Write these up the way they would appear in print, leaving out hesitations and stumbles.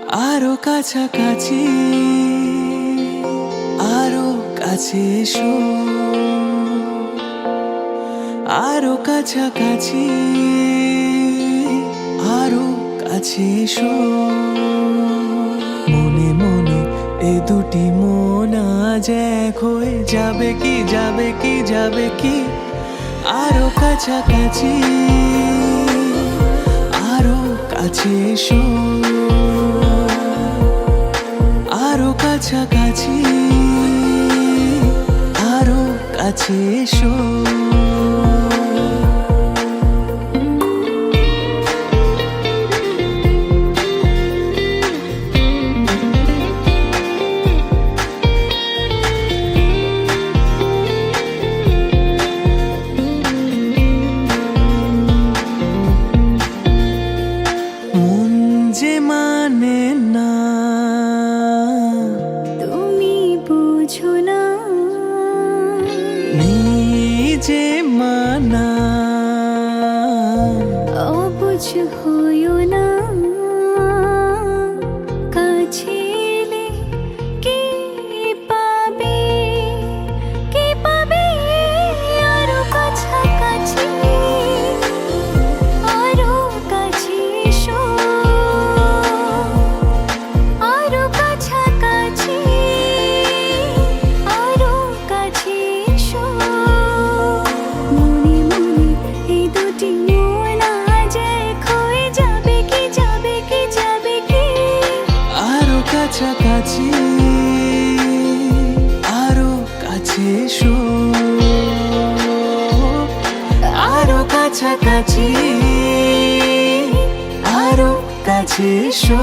আরো কাছাকাছি, আরো কাছে এসো, আরো কাছাকাছি, আরো কাছে এসো। মনে মনে এ দুটি মন আজ এক হয়ে যাবে কি, যাবে কি, যাবে কি। আরো কাছাকাছি, আরো কাছে এসো, আরো কাছাকাছি, আরো কাছে এসো। মন যে মানে না, তুমি বুঝো না, নিজে মানা, অবুঝ হইও না। কাছে এলে কি পাবে, কি পাবে? আরো কাছাকাছি, আরো কাছে এসো, আরো কাছাকাছি, আরো কাছে এসো। মনে মনে এই দুটি মন আজ এক হয়ে যাবে কি, যাবে কি, যাবে কি। আরো কাছাকাছি, আরো কাছে এসো, আরো কাছাকাছি, আরো কাছে এসো,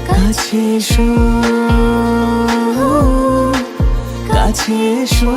কাছে এসো, কাছে এসো।